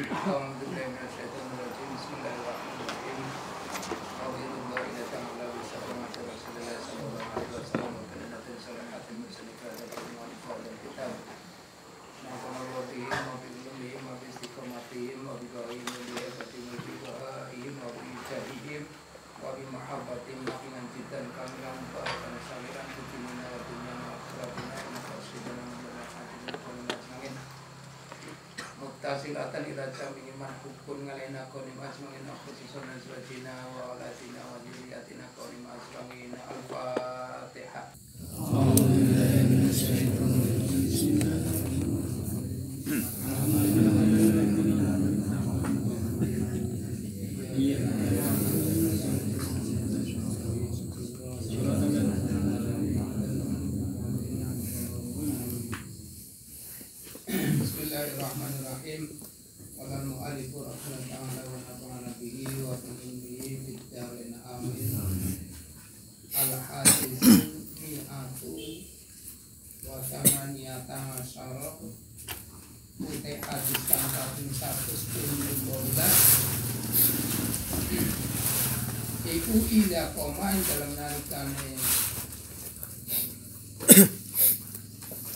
Bismillahirrahmanirrahim. Alhamdulillah ta'ala wa sallallahu ala Rasulillah sallallahu alaihi wasallam wa kalimatan salahatin muslimah dan bermanfaat dan kitab. Nafa'allahu wa bihi wa bi istiqamatihim wa bi ghairi muliyatin wa bi wa'ihim wa bi jahihim wa bi mahabbatin wa bi nanjidan kamilan ba'atan samiran bujimina wa dunya wa akhiratina wa khasidan wa berhatin wa najmangin muktasilatan ila jami'i mahukun ngalena konim asmangina khususun azwajina wa alatina wa jiriyatina konim asmangina al-fatihah. Bismillahirrahmanirrahim. Qala al-mu'allifu rahimahullah ta'ala wa nafa'ana bihi wa bihi fid darin amin. Al-haditsu mi'atu wa thamaniyata asyara. Utai hadis kang kaping 112. Iku ida koma dalam nalikane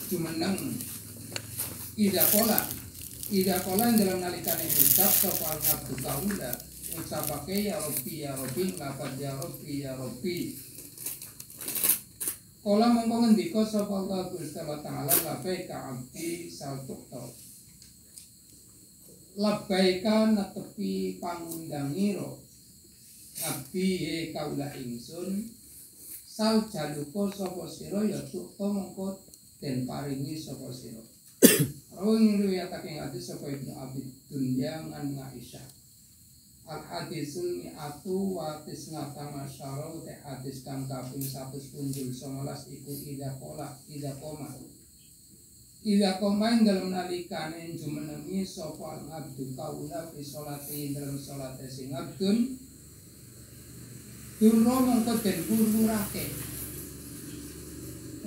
jumeneng Ida kola yang dalam nalikane ucap sopal ngabdu kaula ucapake ya Rabbi ngapad ya Rabbi kola mongko ngendika sapa Allah Gusti Ta'ala labbaika abdi saltukto labbaika netepi pangundangiro abdi kaula ingsun sal jaluko sapa sira ya tukto mongko den paringi sapa sira. Rawang riwayatake hadis sapa Ibnu Abi Dunya an Aisyah. Al hadisul mi'atu wa tisnatang asyara te hadis kang kaping 119 iku ida koma. Ida koma ing dalem nalikane jumenengi sapa abdu kaula fi sholati dalam salate sing abdun durro mongko den gururake.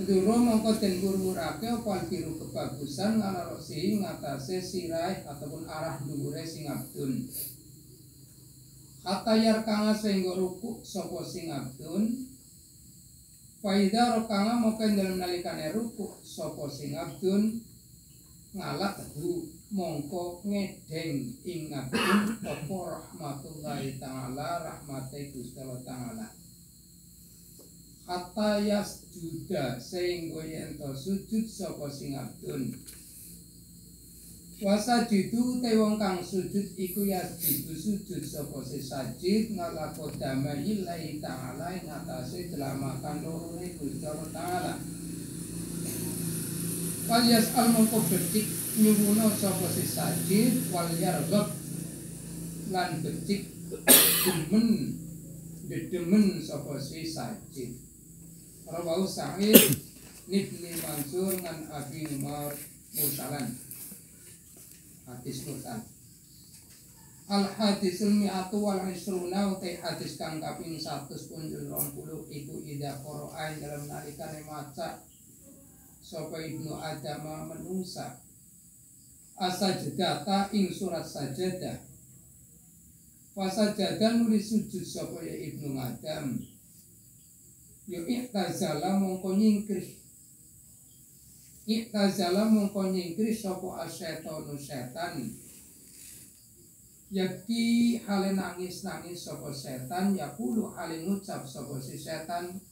Duro mongko den gururake apa biru kebagusan ala rosi ngatasé sirai ataupun arah dhuwure sing abdun. Hatayar kang sehingga rukuk sapa sing abdun. Faida rokanga mongko dalem nalikane rukuk sapa sing abdun ngalak mongko ngedeng ing abdun apa rahmatullahi taala rahmate Gusti Ta'ala. Hatta yasjuda sehingga yento sujud sapa sing abdun. Wasajidu te wong kang sujud iku yasjudu sujud sapa si sajid ngalako damai lillahi ta'ala ing atase delamakan lorone Gusti Ta'ala. Wal yas'al mongko becik nyuwuna sapa si sajid wal yarghab lan becik demen sapa si sajid. Rawahu Sa'id Ibnu Mansur ngan Abi Umar mursalan. Hadis mursal. Al hadisul mi'atu wal isruna utai hadis kang kaping 120 iku ida qara'a dalam nalikane maca sapa Ibnu Adam menungsa asajadata ing surat sajadah. Fasajadah nulis sujud sapa ya Ibnu Adam. Yo iktazala mongko nyingkris sapa asyetonu setan yaki hale nangis sapa setan yaqulu hale ngucap sapa si setan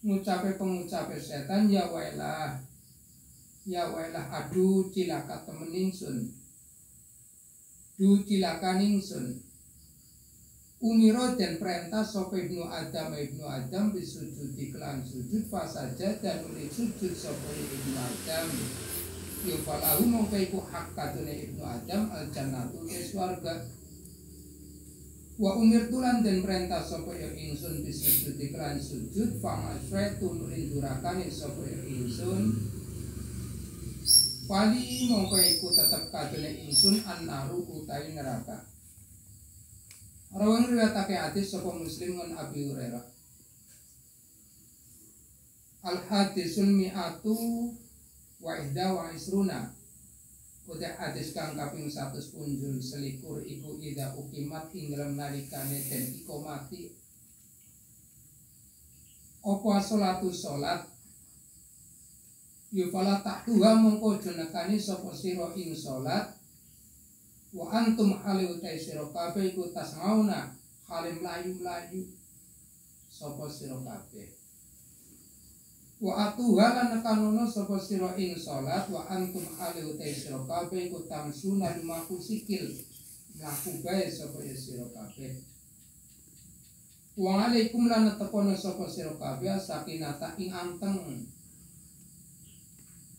ngucape pengucape setan ya wailah aduh cilaka temen ingsun Umiro dan perintah sapa Ibnu Adam bisujudi kelan sujud fasaja dan uli sujud sapa Ibnu Adam yufalahu mongko iku hak kadune Ibnu Adam al jannatu swarga wa umirtulan dan perintah sapa ya ingsun bisujudi kelan sujud famasretu nuli durakane sapa ya ingsun wali mongko iku tetep kadune ingsun annaru utawi neraka. Rawan riwayatake hadis sapa Muslim ngan Abi Hurairah. Al hadisul mi'atu wa ihda wa isruna utek hadis kang kaping 100 punjul selikur iku ida ukimat ing dalem nalikane den ikomati apa salatu salat yufala takduha mongko jenekani sapa sira ing salat wa antum halu ta sira kabeh iku tasmauna halim layu sapa sira kabeh wa atuha lan nekanono sapa sira ing salat wa antum halu ta sira kabeh iku tamsuna lumaku sikil mlaku bae sapa sira kabeh wa alaikum lan tepono sapa sira kabeh sakinata ing anteng.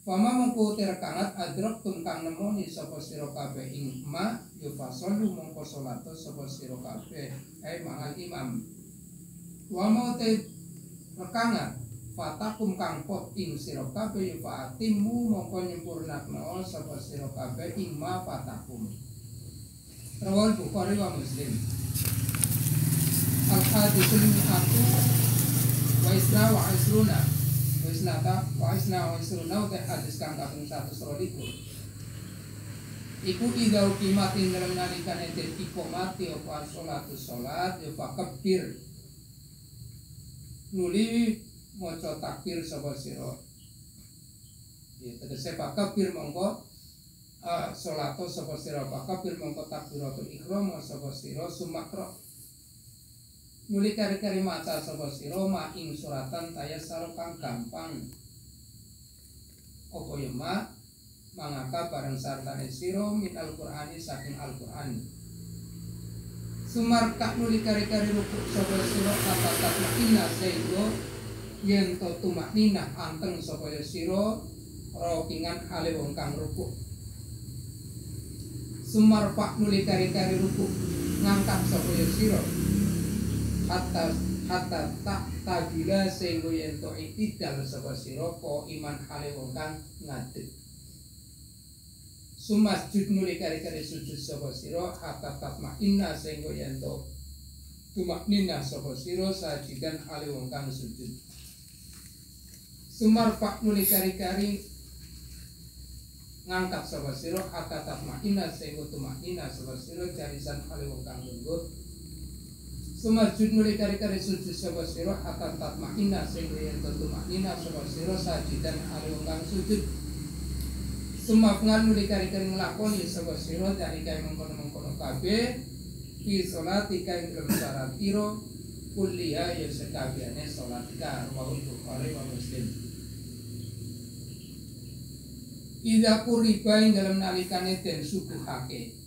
Fama mongko terkangat adraktum kang nemoni sapa sira kabeh ing ma yufasallu mongko salat sapa sira kabeh ai mangal imam. Wa mau te rekangat fatakum kang pot ing sira kabeh yufatimu mongko nyempurnakno sapa sira kabeh ing ma fatakum. Rawal Bukhari wa Muslim. Al-haditsul mi'atu wa isra wa isruna wa isruna te hadis kang kaping 112 iku idau kimatin dalam nalikane den ikomati apa salat ya fakbir nuli maca takbir sapa sira ya tegese fakbir mongko salat sapa sira fakbir mongko takbiratul ihram sapa sira sumakra nuli kari-kari maca sapa sira ma ing suratan tayassar kang gampang apa ya mangaka bareng sartane sira min Al-Qur'ani saking Al-Qur'an sumarka nuli kari-kari rukuk sapa sira kata inna sayyidu yen to tumaknina anteng sapa sira rokingan ale wong kang rukuk sumarpa nuli kari-kari rukuk ngangkat sapa sira hatta tak tabila sehingga yen to itidal sapa sira ko iman hale wong kang ngadeg sumasjud nuli kari-kari sujud sapa sira hatta tatmainna sehingga yen to tumaknina sapa sira sajidan hale wong kang sujud sumarfa nuli kari-kari ngangkat sapa sira hatta tatmainna sehingga tumaknina sapa sira jarisan hale wong kang lungguh sumasjud nuli kari-kari sujud sapa sira hatta tatmainna sehingga yen tumaknina sapa sira sajidan hale wong kang sujud sumafngan nuli kari-kari nglakoni sapa sira dari kae mengkono-mengkono kabeh fi sholatika ing dalem salat ira kulliya ya sekabehane salat ka rawahu Bukhari wa Muslim. Ida kuriba ing dalem nalikane den suguhake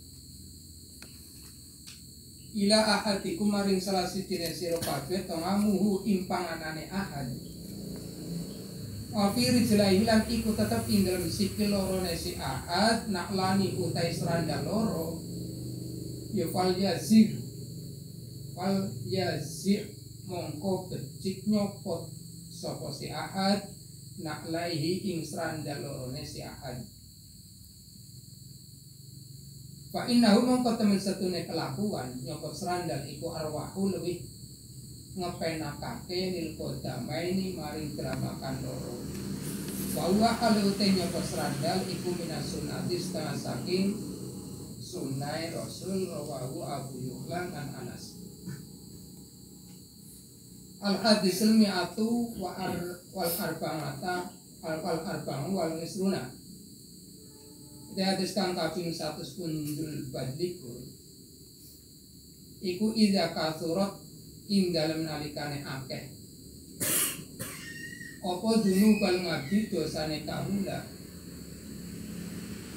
ila ahadikum maring salah sijine sira kabeh tamamuhu impanganane ahad Afir jelai lan iku tetep ing dalem sikil loro si ahad naklani utai seranda loro ya fal yazir mongko becik nyopot sapa si ahad naklaihi ing seranda loro si ahad fa innahu mongko temen setune kelakuan nyopot serandal iku arwahu lebih ngepenakake lil kodamaini maring dramakan loro wa huwa halu te nyopot serandal iku minas sunnati setengah saking sunnah Rasul rawahu Abu Yuhlan an Anas. Al hadisul mi'atu wal arba'ata wal nisruna di hadis kang kaping 100 punjul badlikur iku idza kasurat ing dalem nalikane akeh apa dunubal ngabdi dosane kawula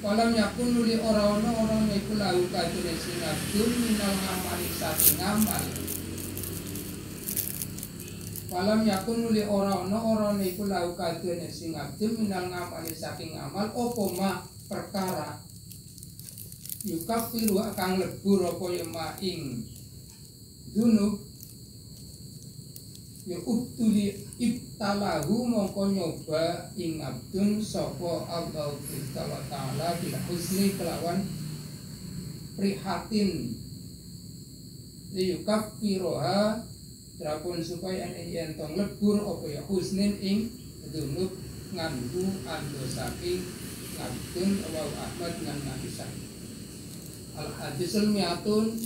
Walam yakun nuli orang iku lahu kadune sinabdun minal ngamali saking ngamal Walam yakun nuli orang iku lahu kadune sinabdun minal ngamali saking ngamal apa mah perkara yukafiru kang lebur apa ya maing dunub ya ubtuli ibtalahu mongko nyoba ing abdun sapa Allah Ta'ala bil husni kelawan prihatin liyukafiruha drapun supaya yen lebur apa ya husnin ing dunub nganggu ando saking ngabdun wa Ahmad ngan ngadisah al hadisul mi'atun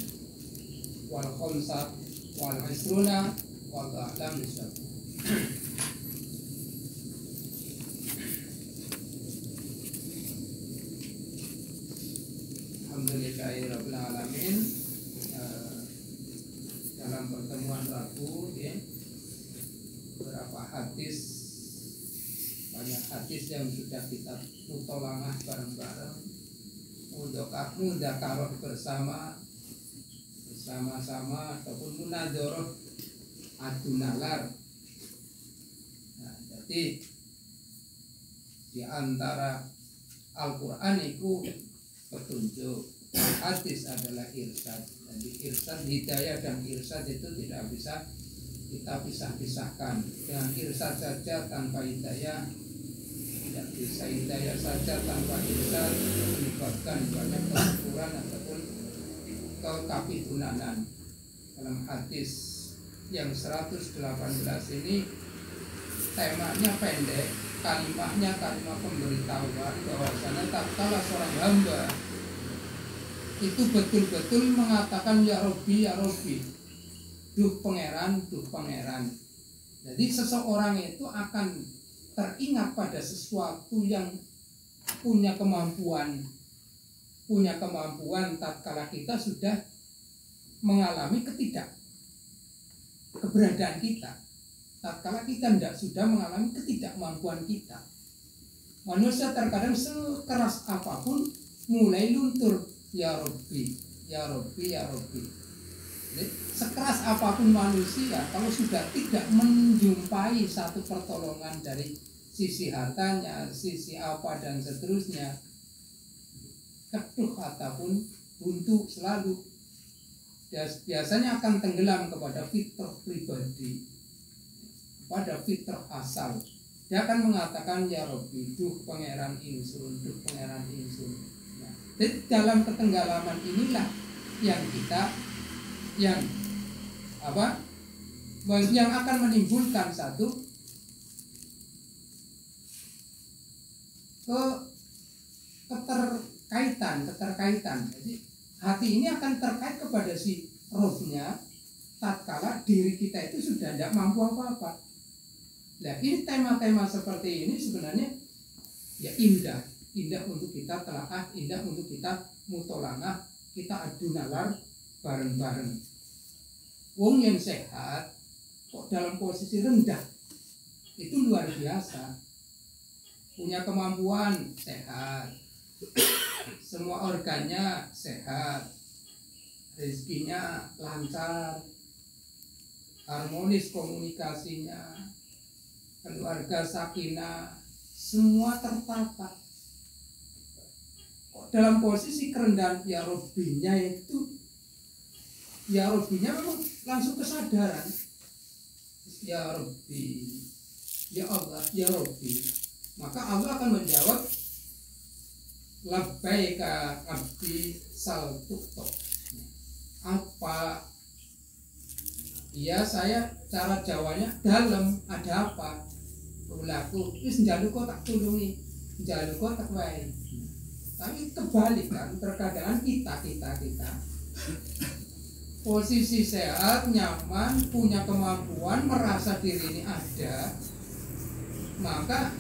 wal khamsat wal isruna wal a'lam bisab. Alhamdulillahirabbil alamin. Dalam pertemuan Rabu ya, beberapa hadis, banyak hadis yang sudah kita mutolangah bareng-bareng, mudzakarah bersama-sama ataupun munadzarah adu nalar. Nah, jadi di antara Al-Qur'an itu petunjuk, hadis adalah irsyad. Jadi irsyad, hidayah dan irsyad itu tidak bisa kita pisah-pisahkan. Dengan irsyad saja tanpa hidayah tidak bisa, hidayah saja tanpa irsyad menyebabkan banyak kekufuran ataupun kekafitunanan. Dalam hadis yang 118 ini temanya pendek, kalimatnya kalimat pemberitahuan bahwasanya tatkala seorang hamba itu betul-betul mengatakan ya Robbi, duh pangeran, duh pangeran. Jadi seseorang itu akan teringat pada sesuatu yang punya kemampuan tatkala kita sudah mengalami keberadaan kita, tatkala kita sudah mengalami ketidakmampuan kita. Manusia terkadang sekeras apapun mulai luntur, ya Robbi, ya Robbi, ya Robbi. Jadi, sekeras apapun manusia, kalau sudah tidak menjumpai satu pertolongan dari sisi hartanya, sisi apa dan seterusnya, keduh ataupun buntu selalu, biasanya akan tenggelam kepada fitrah pribadi, pada fitrah asal. Dia akan mengatakan ya Robbi, duh pangeran ingsun, duh pangeran ingsun. Jadi dalam ketenggalaman inilah yang akan menimbulkan satu keterkaitan. Jadi hati ini akan terkait kepada si rohnya tatkala diri kita itu sudah tidak mampu apa-apa. Nah, ini tema-tema seperti ini sebenarnya ya indah untuk kita telaah, indah untuk kita mutolangah, kita adu nalar bareng-bareng. Wong yang sehat kok dalam posisi rendah itu luar biasa, punya kemampuan sehat, semua organnya sehat, rezekinya lancar, harmonis komunikasinya, keluarga sakinah, semua tertata. Dalam posisi kerendahan ya Robbinya itu, ya Robbinya memang langsung kesadaran, ya Robbi, ya Allah, ya Robbi. Maka Allah akan menjawab, labbaika abdi saltukto. Apa? Ya saya cara Jawanya dalam, ada apa? Ulaku wis njaluk kok tak tulungi, njaluk kok tak wae. Tapi kebalikan, terkadang kita posisi sehat, nyaman, punya kemampuan, merasa diri ini ada, maka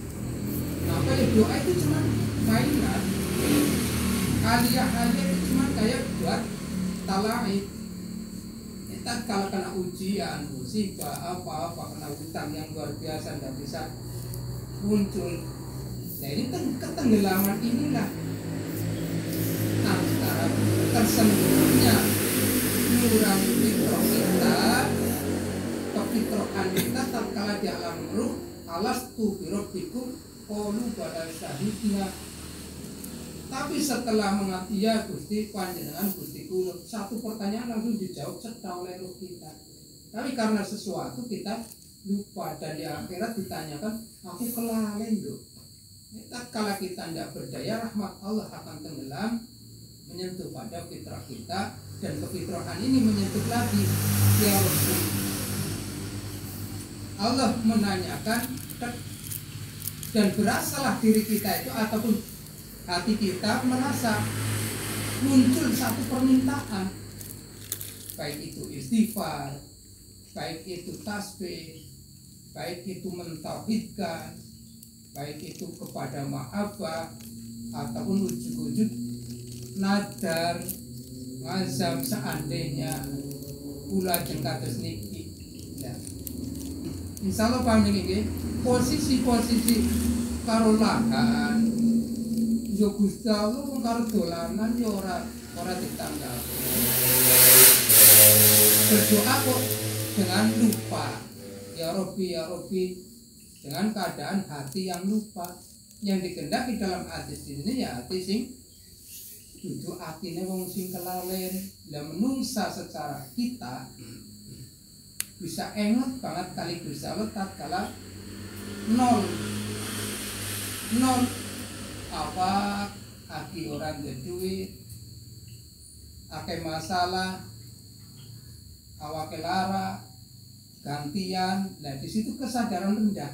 doa itu cuma mainan, hadiah itu cuma kayak buat talaid. Kita kalau kena ujian, musibah, apa kena hutang yang luar biasa tidak bisa muncul. Nah ini ketenggelaman inilah antara tersentuhnya nurani fitrah kita, kefitrahan kita tatkala di alam ruh, alastu birabbikum qalu bala syahidna. Tapi setelah mengatakan ya Gusti panjenengan Gusti kula, satu pertanyaan langsung dijawab serta oleh ruh kita. Tapi karena sesuatu kita lupa dan di akhirat ditanyakan, aku kelalen loh. Tatkala kita tidak berdaya, rahmat Allah akan tenggelam menyentuh pada fitrah kita, dan kefitrahan ini menyentuh lagi ya Rabbi. Allah menanyakan dan berasalah diri kita itu ataupun hati kita merasa muncul satu permintaan, baik itu istighfar, baik itu tasbih, baik itu mentauhidkan, baik itu kepada mahabbah, ataupun ujuk-ujuk nadar ngazam seandainya kula jengkatus niki. Ya. Insya Allah paham ini, posisi-posisi karo lahan yo Gusti Allah wong karo dolanan yo ora ditanggal. Berdoa kok dengan lupa, ya Rabbi, dengan keadaan hati yang lupa. Yang dikehendaki dalam hadis ini ya hati sing dudu atine wong sing kelalen. Lah menungsa secara kita bisa ingat banget kali Gusti Allah tatkala nol apa aki orang duit, akeh masalah, awake lara, gantian. Nah di situ kesadaran rendah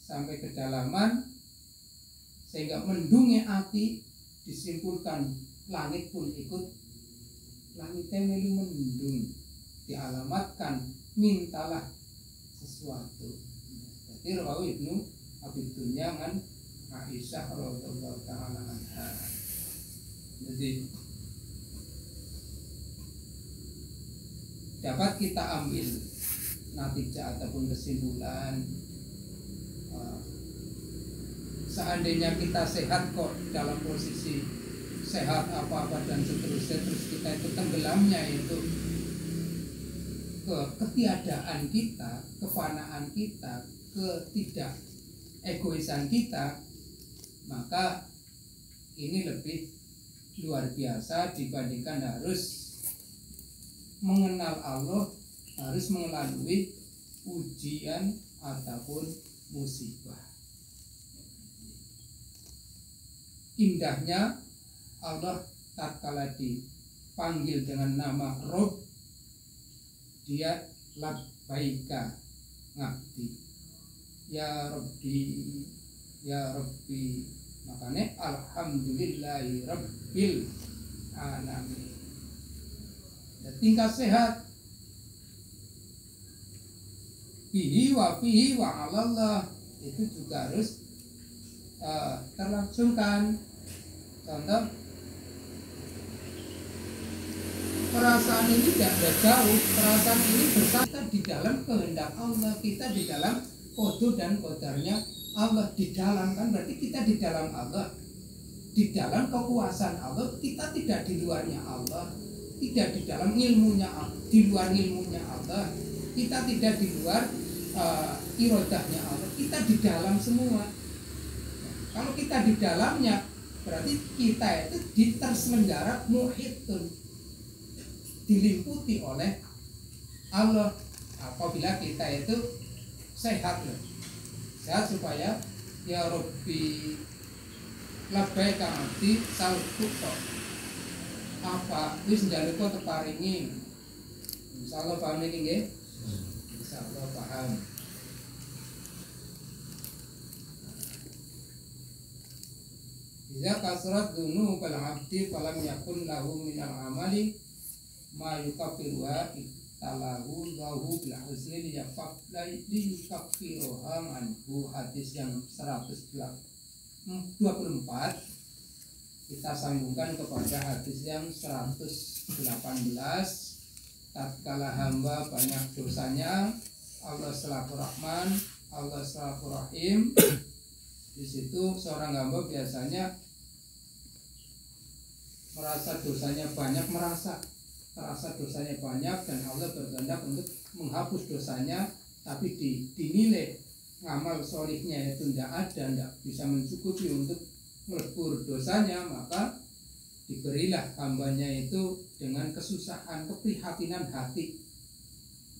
sampai kedalaman sehingga mendungnya hati, disimpulkan langit pun ikut langitnya melu mendung, dialamatkan mintalah sesuatu. Jadi rawahu Ibnu Abi Dunya kan Aisyah radhiyallahu taala anha. Jadi dapat kita ambil natijah ataupun kesimpulan, seandainya kita sehat kok, dalam posisi sehat apa-apa dan seterusnya, terus kita itu tenggelamnya itu ke ketiadaan kita, kefanaan kita, ketidak egoisan kita, maka ini lebih luar biasa dibandingkan harus mengenal Allah, harus melalui ujian ataupun musibah. Indahnya Allah tatkala dipanggil dengan nama Rob, dia labbaika ngabdi, ya Rabbi, makanya alhamdulillahi rabbil alamin. Tingkat sehat fihi wa alallah itu juga harus terlangsungkan. Contoh, perasaan ini tidak jauh, perasaan ini bersatu di dalam kehendak Allah, kita di dalam qada dan qadarnya Allah, di dalam, kan berarti kita di dalam Allah, di dalam kekuasaan Allah, kita tidak di luarnya Allah, tidak di dalam ilmunya Allah, di luar ilmunya Allah, kita tidak di luar irodahnya Allah, kita di dalam semua. Kalau kita di dalamnya, berarti kita itu terselenggara muhitun, diliputi oleh Allah. Apabila kita itu sehat, sehat supaya ya Rabbi labbaika abdi salkuto, apa wis njaluk teparingi. Insyaallah paham niki nggih? Insyaallah paham. Jika kasrat dunu pada abdi falam yakun lahu minal amali ma yukafiruha talahu lahu bil husni liyukafiruha anhu. Hadis yang 124 kita sambungkan kepada hadis yang 118. Tatkala hamba banyak dosanya, Allah selaku Rahman, Allah selaku Rahim. Di situ seorang hamba biasanya merasa dosanya banyak, terasa dosanya banyak, dan Allah berkehendak untuk menghapus dosanya, tapi dinilai ngamal solihnya itu tidak ada, tidak bisa mencukupi untuk melebur dosanya, maka diberilah hambanya itu dengan kesusahan, keprihatinan hati,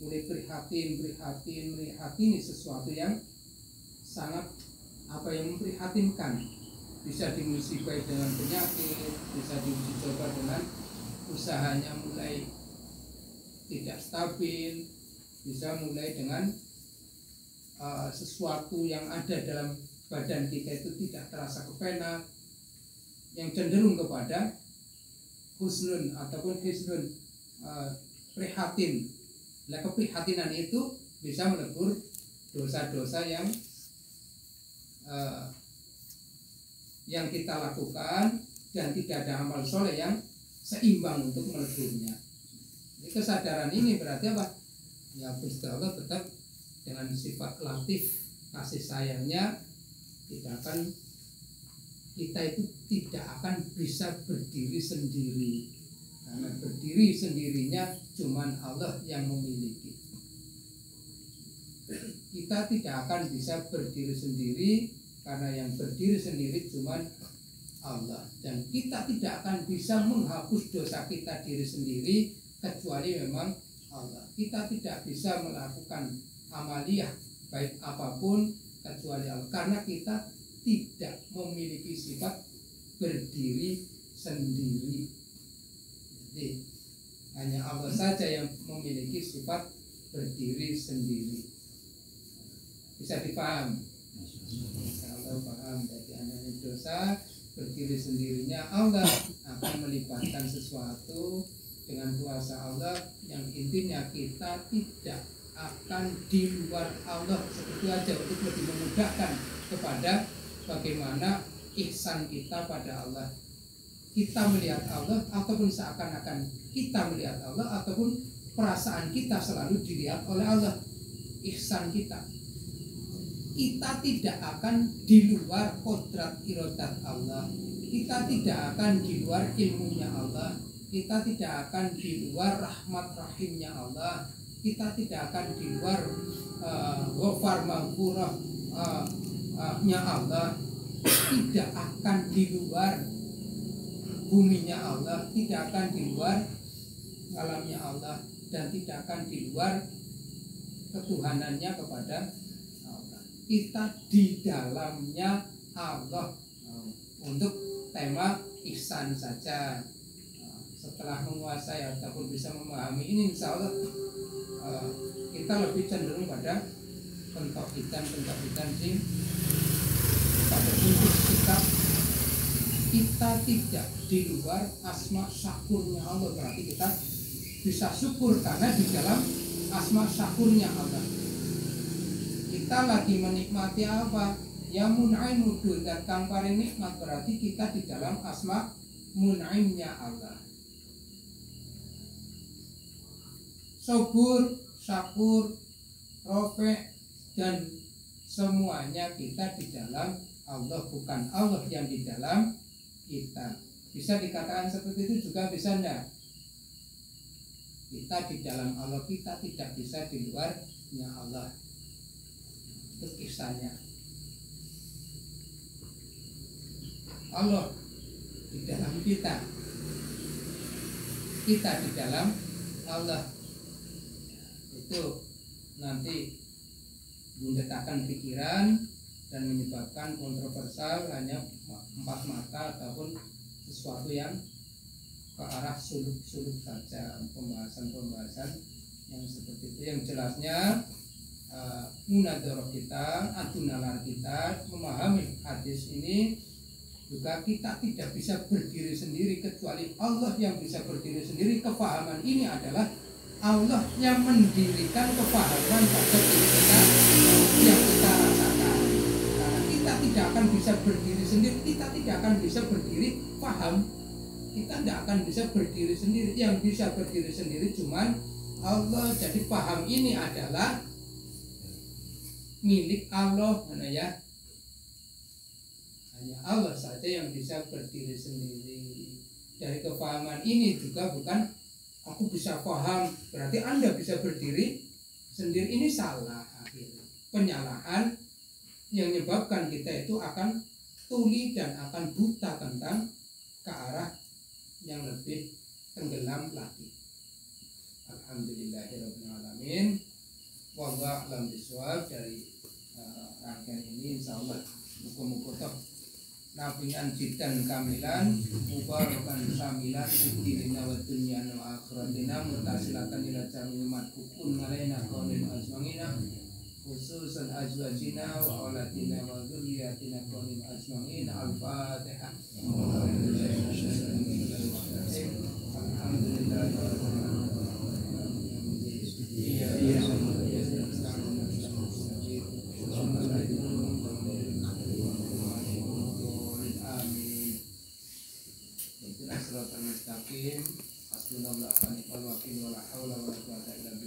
mulai prihatin sesuatu yang sangat yang memprihatinkan. Bisa dimusibai dengan penyakit, bisa dicoba dengan usahanya mulai tidak stabil, bisa mulai dengan sesuatu yang ada dalam badan kita itu tidak terasa kepenak, yang cenderung kepada husnun ataupun hisnun, prihatin. Nah, keprihatinan itu bisa melebur dosa-dosa yang kita lakukan, dan tidak ada amal soleh yang seimbang untuk meleburnya. Jadi kesadaran ini berarti apa? Ya Gusti Allah tetap dengan sifat latif, kasih sayangnya, kita itu tidak akan bisa berdiri sendiri, karena berdiri sendirinya cuman Allah yang memiliki. Kita tidak akan bisa berdiri sendiri, karena yang berdiri sendiri cuman Allah, dan kita tidak akan bisa menghapus dosa kita diri sendiri kecuali memang Allah. Kita tidak bisa melakukan amaliyah baik apapun kecuali Allah, karena kita tidak memiliki sifat berdiri sendiri. Jadi hanya Allah saja yang memiliki sifat berdiri sendiri. Bisa dipaham? Kalau paham, jadi adanya dosa berdiri sendirinya, Allah akan melibatkan sesuatu dengan kuasa Allah, yang intinya kita tidak akan di luar Allah seperti aja, untuk lebih memudahkan kepada bagaimana ihsan kita pada Allah. Kita melihat Allah, ataupun seakan-akan kita melihat Allah, ataupun perasaan kita selalu dilihat oleh Allah. Ihsan kita tidak akan di luar kodrat iradat Allah, kita tidak akan di luar ilmunya Allah, kita tidak akan di luar rahmat rahimnya Allah, kita tidak akan di luar ghafar maghfurah nya Allah, tidak akan di luar buminya Allah, tidak akan di luar alamnya Allah, dan tidak akan di luar ketuhanannya kepada Allah. Kita di dalamnya Allah. Untuk tema ihsan saja, setelah menguasai ataupun bisa memahami ini, insya Allah kita lebih cenderung pada pentauhidan sing pada inti kita tidak di luar asma syakurnya Allah. Berarti kita bisa syukur karena di dalam asma syakurnya Allah. Kita lagi menikmati apa? Ya mun'aim mudun, dan kang paring nikmat, berarti kita di dalam asma mun'aimnya Allah. Subur, syakur, rofe, dan semuanya kita di dalam Allah, bukan Allah yang di dalam kita. Bisa dikatakan seperti itu juga, bisa enggak? Kita di dalam Allah, kita tidak bisa di luarnya Allah. Itu kisahnya. Allah di dalam kita, kita di dalam Allah. Itu nanti mendekatkan pikiran dan menyebabkan kontroversial, hanya empat mata ataupun sesuatu yang ke arah suluk-suluk saja, pembahasan-pembahasan yang seperti itu. Yang jelasnya munadzarah kita, adunalar kita memahami hadis ini juga, kita tidak bisa berdiri sendiri kecuali Allah yang bisa berdiri sendiri. Kefahaman ini adalah Allah yang mendirikan kefahaman pada diri kita yang kita rasakan. Karena kita tidak akan bisa berdiri sendiri, kita tidak akan bisa berdiri paham, kita tidak akan bisa berdiri sendiri. Yang bisa berdiri sendiri cuman Allah. Jadi paham ini adalah milik Allah, mana ya? Hanya Allah saja yang bisa berdiri sendiri. Dari kefahaman ini juga bukan aku bisa paham berarti Anda bisa berdiri sendiri. Ini salah akhirnya. Penyalahan yang menyebabkan kita itu akan tuli dan akan buta tentang ke arah yang lebih tenggelam lagi. Alhamdulillahirabbil alamin. Wallahu a'lam bishawab. Dari rangkaian ini insyaallah muga-muga nafi'an jiddan kamilan mubarakan samilan fiddina wa dunya wa akhiratina mutasilatan ila jamil madhukun alaina qaulin azmangina khususan azwajina wa auladina wa dzurriyyatina qawmin ajma'in. Al-Fatihah. Mustaqim. Hasbunallahu wa ni'mal wakil wa la haula wa la quwwata illa billah.